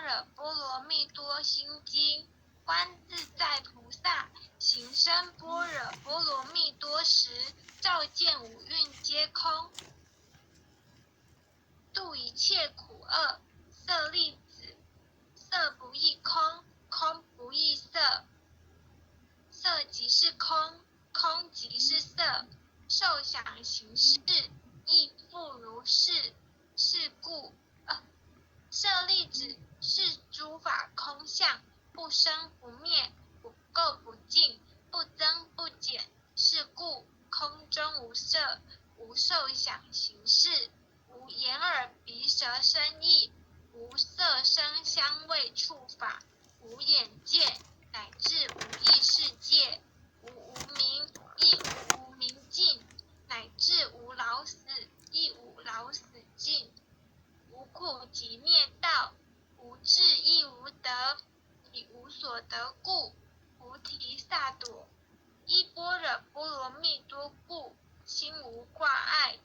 若波罗蜜多心经》，观自在菩萨行深般若波罗蜜多时，照见五蕴皆空，度一切苦厄。舍利子，色不异空，空不异色，色即是空，空即是色，受想行识亦复如是。是故，舍利子，是诸法空相，不生不灭，不垢不净，不增不减。是故空中无色，无受想行识，无眼耳鼻舌身意，无色声香味触法，无眼界，乃至无意识界，无无明，亦无无明尽，乃至无老死，亦无老死尽。无苦集灭道，无智亦无得，以无所得故，菩提萨埵。依般若波罗蜜多故，心无挂碍，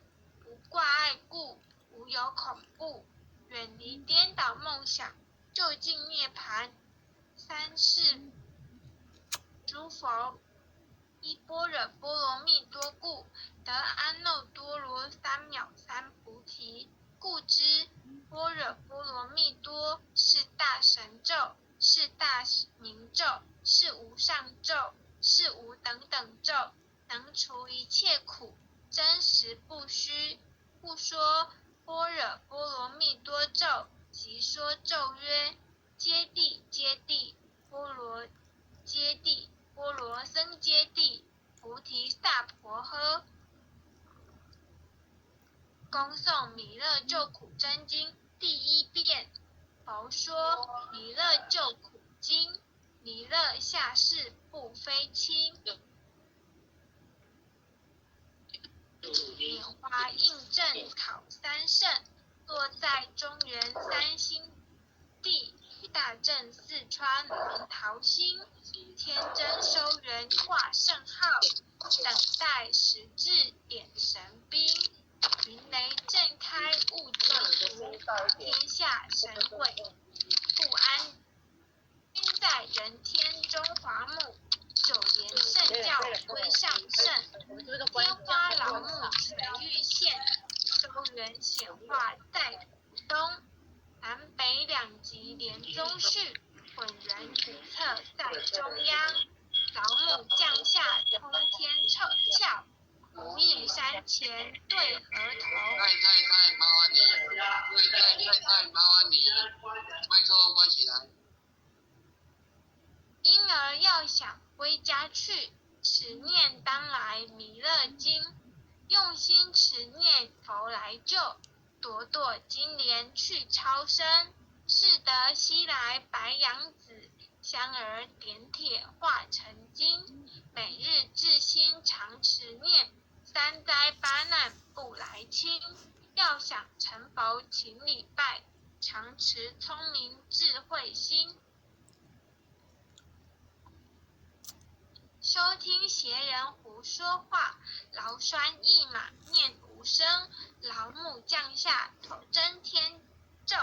无挂碍故，无有恐怖，远离颠倒梦想，究竟涅槃。三世诸佛依般若波罗蜜多故，得阿耨多罗三藐三菩提。故知般若波罗蜜多是大神咒，是大明咒，是无上咒，是无等等咒，能除一切苦，真实不虚。故说般若波罗蜜多咒，即说咒曰：揭谛揭谛，波罗揭谛，波罗僧揭谛，菩提萨婆诃。恭诵弥勒救苦真经第一遍。佛说弥勒救苦经，弥勒下世不非轻。拈花应正考三圣，落在中原三星地。大正四川龙桃心，天真收元挂圣号，等待时至点神兵。云雷震开雾尽伏，天下神鬼不安。君在人天中华木，九莲圣教归上圣。天花老木垂玉线，周圆显化在土东。南北两极连宗序，浑然古策在中央。老母降下通天窍，无影山前对河头。太，麻烦你，麻烦你，麦克风关起来。婴儿要想归家去，持念当来弥勒经。用心持念佛来救，朵朵金莲去超生。是得西来白羊子，香儿点铁化成金。每日至心常持念，三灾八难不来侵。要想成佛请礼拜，常持聪明智慧心。收听邪人胡说话，劳酸一马念无声。老母降下头真天咒，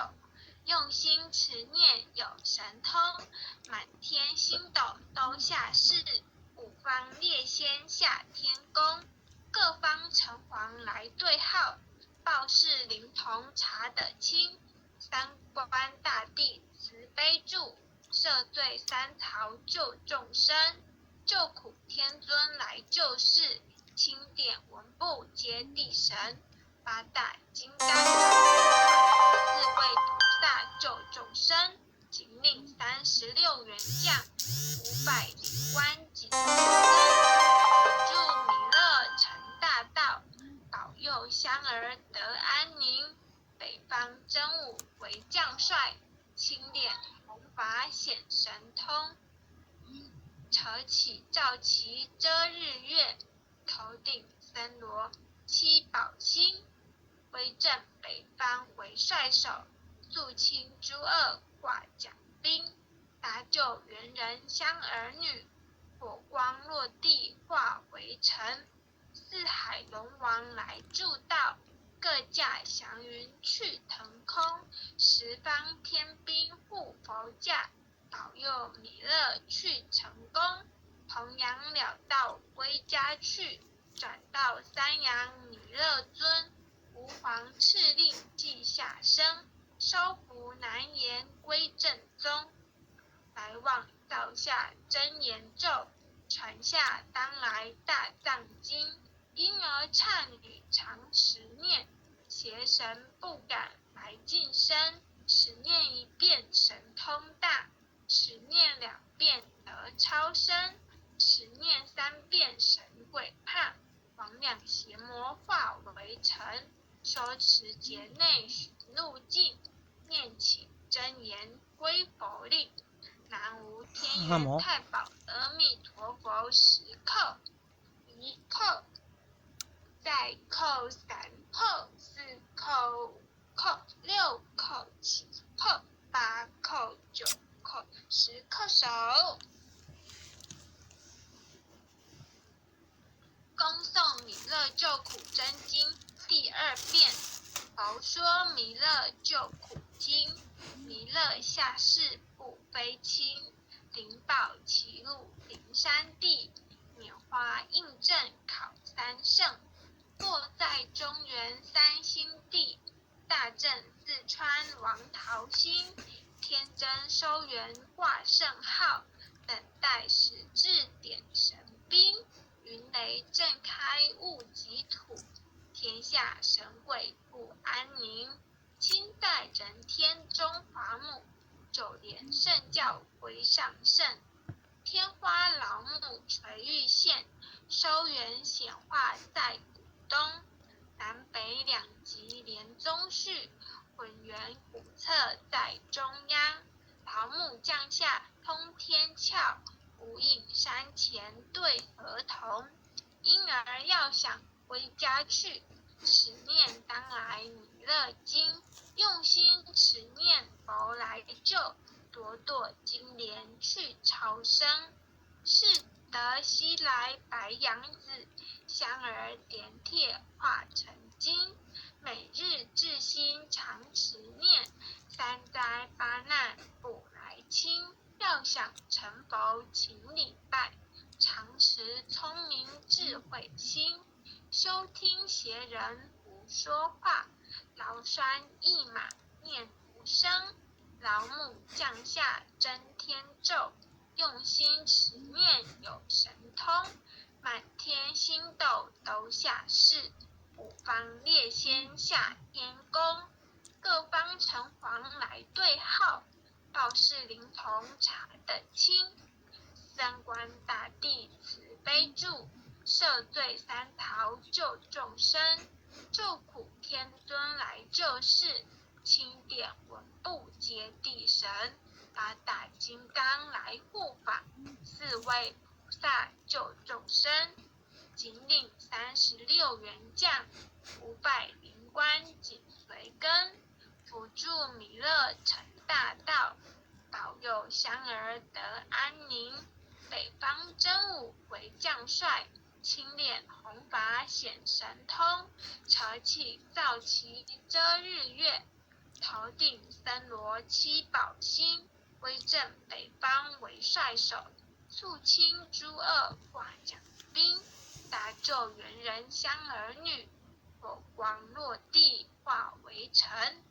用心持念有神通。满天星斗都下世，五方列仙下天宫。各方城隍来对号，报事灵童查得清。三官大帝慈悲助，赦罪三曹救众生。救苦天尊来救世，钦点文部接地神。八大金刚四位菩萨救众生，仅领36员将，500灵官紧跟，辅助弥勒成大道，保佑香儿得安宁。北方真武为将帅，钦点弘法显神通。扯起罩旗遮日月，头顶森罗七宝星。威震北方为帅首，肃清诸恶挂甲兵。搭救猿人香儿女，火光落地化为尘。四海龙王来助道，各驾祥云去腾空。十方天兵护佛驾，保佑弥勒去成功。弘扬了道归家去，转到三阳弥勒尊。吾皇敕令记下生，收服难言归正宗。来往造下真言咒，传下当来大藏经。婴儿刹女常持念，邪神不敢来近身。持念一遍神通大，持念两遍得超生，持念三遍神鬼怕。魍魉邪魔化为尘，收持劫内寻路径。念起真言归佛令，南无天元太保阿弥陀佛。10叩，1叩，再叩3叩4叩5叩6叩7叩8叩9叩10叩首。恭诵弥勒救苦真经第2遍。佛说弥勒救苦经，弥勒下世不非轻，灵宝齐入灵山地，拈花印阵考三圣，坐在中原三星地，大镇四川王桃心，天真收元挂圣号，等待时至点神兵，云雷震开雾及土，天下神鬼不安宁。亲在人天中华母，就连圣教归上圣。天花老母垂玉线，收元显化在古东。南北两极连宗序，浑圆古册在中央。老母降下通天窍，无影山前对河童。婴儿要想归家去，持念当来弥勒经。用心持念佛来救，朵朵金莲去超生。是得西来白羊子，香儿点帖化成金。每日至心常持念，三灾八难不来侵。要想成佛请礼拜，常持聪明智慧心。休听邪人胡说话，劳酸一马念无声。老母降下真天咒，用心持念有神通。满天星斗都下世，五方列仙下天宫。各方城隍来对号，报事灵童查得清。三官大帝慈悲助，赦罪三逃救众生。救苦天尊来救世，钦点文部接地神。八大金刚来护法，四位菩萨救众生。仅领36员将，500灵官紧随跟。辅助弥勒成大道，保佑香儿得安宁。北方真武为将帅，青脸红发显神通。扯起皂旗遮日月，头顶森罗七宝星。威震北方为帅首，肃清诸恶挂奖兵。搭救猿人香儿女，火光落地化为尘。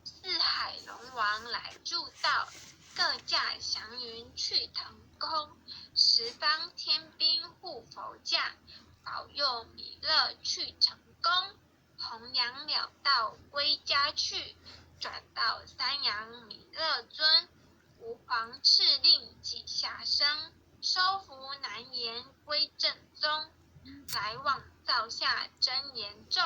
四海龙王来助道，各驾祥云去腾空。十方天兵护佛驾，保佑弥勒去成功。弘扬了道归家去，转到三阳弥勒尊。吾皇敕令记下生，收服难言归正宗。来往造下真言咒，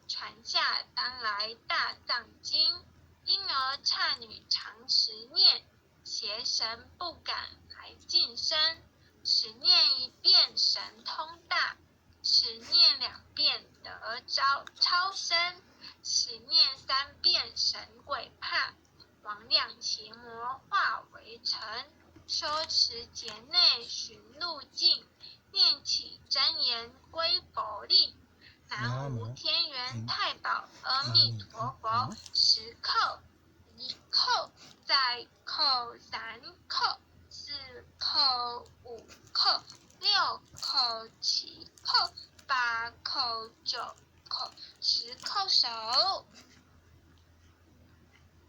传下当来大藏经。婴儿刹女常持念，邪神不敢来近身。持念一遍神通大，持念2遍得超生，持念3遍神鬼怕。魍魉邪魔化为尘，收持劫内寻路径。念起真言归佛令，南无天元太保阿弥陀佛。10叩，1叩。再扣3扣，4扣5扣，6扣7扣，8扣9扣，10扣手。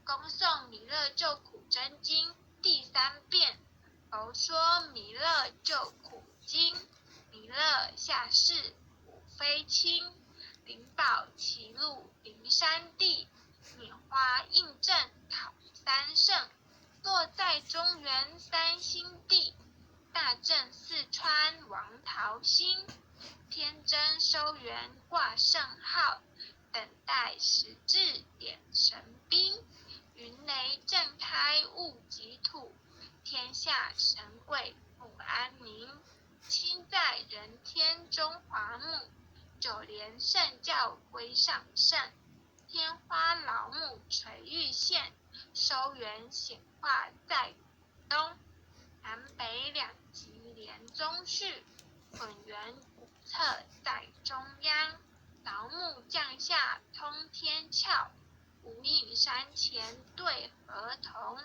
恭诵弥勒救苦真经第3遍。佛说弥勒救苦经，弥勒下世五非亲，灵宝齐入灵山地，拈花印证讨三圣，落在中原三星地，大正四川王桃心，天真收元挂圣号，等待时至点神兵，云雷震开物极土，天下神鬼不安宁，亲在人天中华母，九莲圣教归上圣，天花老母垂玉线，收元显化在东，南北两极连宗序，混元古册在中央，老母降下通天窍，无影山前对合同，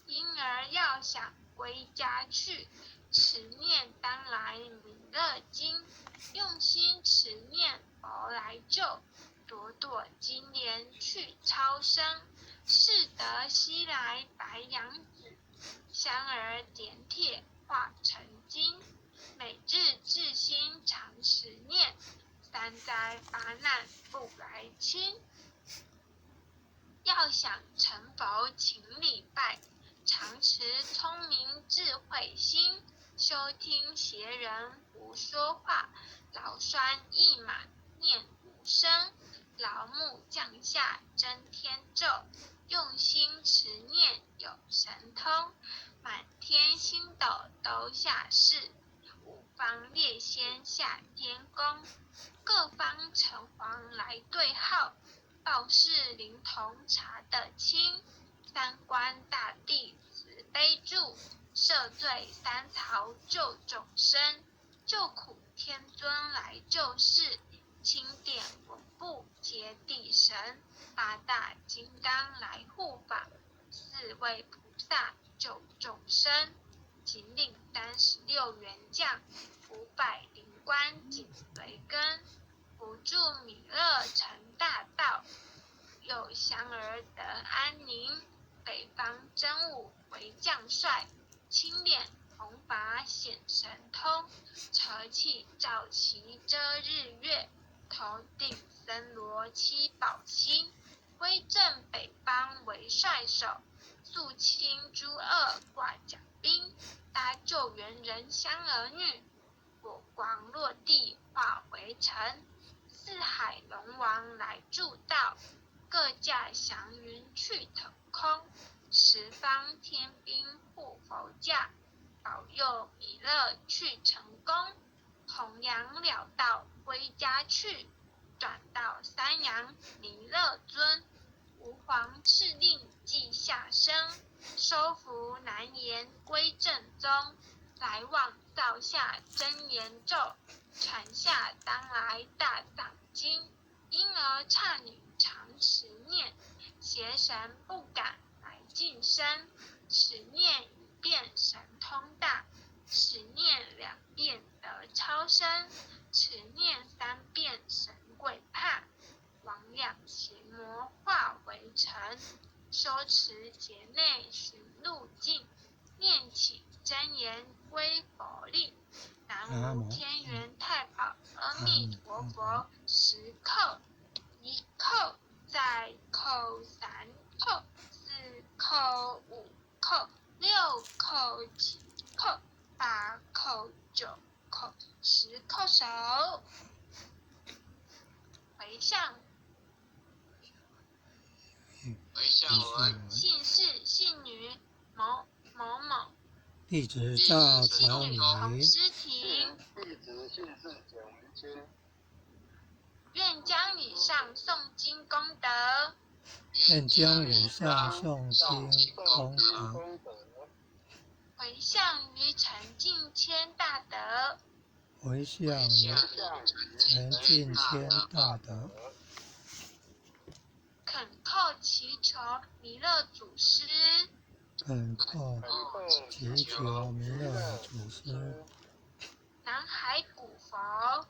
婴儿要想归家去，持念当来弥勒经，用心持念佛来救，朵朵金莲去超生，适得西来白羊子，香儿点铁化成金，每日至心常持念，三灾八难不来侵。要想成佛请礼拜，常持聪明智慧心，休听邪人胡说话，老栓一满念无声，老母降下真天咒，用心持念有神通，满天星斗都下世，五方列仙下天宫，各方城隍来对号，报事灵童查得清，三官大帝慈悲助，赦罪三曹救众生，救苦天尊来救世，钦点文部接地神，八大金刚来护法，四位菩萨救众生，紧领36员将，500灵官紧随跟，辅助弥勒成大道，有祥儿得安宁，北方真武为将帅，青脸红发显神通，车气照旗遮日月，头顶森罗七宝星，威震北方为帅手，肃清诸恶挂甲兵，搭救援人香儿女，火光落地化为尘，四海龙王来助道，各驾祥云去腾空，十方天兵护佛驾，保佑弥勒去成功，弘扬了道归家去，转到三阳弥勒尊，吾皇敕令即下生，收服南阎归正宗，来往造下真言咒，传下当来大藏经，婴儿刹女常持念，邪神不敢来近身，持念一遍神通大，持念2遍得超生，持念3遍神鬼怕，魍魉邪魔化为尘，修持劫内寻路径，念起真言归佛令，南无天元太保阿弥陀佛，10扣，1扣，再扣3扣，4扣5扣，6扣7扣，8扣9扣，10扣手。回向文，姓氏姓女某某某，弟子赵朝女明，洪诗婷，弟子姓氏简文清，愿将以上诵经功德愿将以上诵经功德回向于陈敬谦大德，回向于陈敬谦大德，恳叩祈求弥勒祖师恳叩祈求弥勒祖师，南海古佛，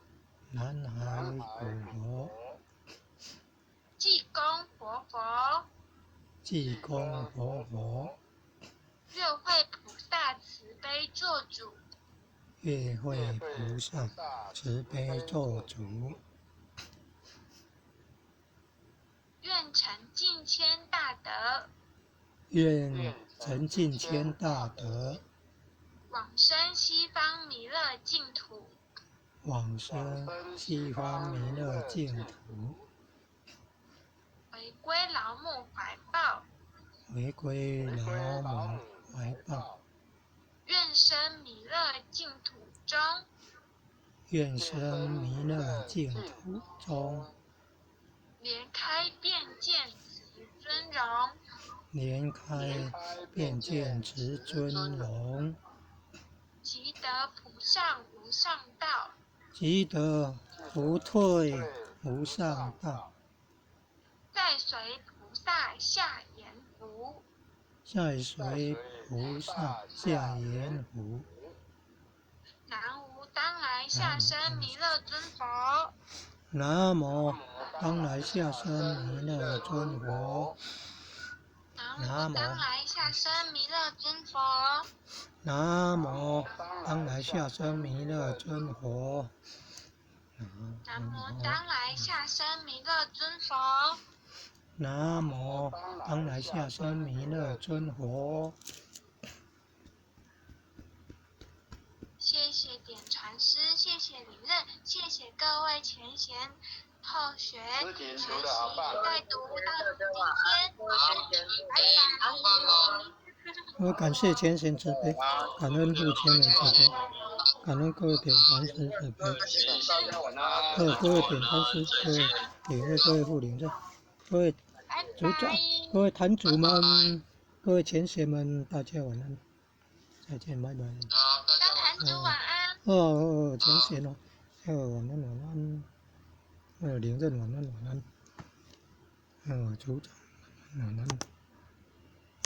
南海古佛，济公活佛，济公活佛，月慧菩萨慈悲做主，月慧菩萨慈悲做主，愿成尽千大德，愿成尽千大德，往生西方弥勒净土，往生西方弥勒净土，回归老母怀抱，回归老母怀抱，愿生弥勒净土中，愿生弥勒净土中，莲开便见慈尊容，莲开便见慈尊容，即得不上无上道，即得不退无上道，再随菩萨下阎浮，再随菩萨下阎浮。南无当来下生弥勒尊佛，南无当来下生弥勒尊佛，南无当来下生弥勒尊佛，南无当来下生弥勒尊佛，南无当来下生弥勒尊佛，南无当来下生弥勒尊佛。谢谢点传师，谢谢李任，谢谢各位前贤后学学习带读到今天，拜拜。我感谢前贤慈悲，感恩父前人慈悲，感恩各位点传师慈悲，各位点传师，各位领队，各位副领队，各位组长，各位坛主们，各位前贤们，大家晚安，再见，拜拜。大坛主晚安。前贤哦，晚安，领队晚安，组长晚安。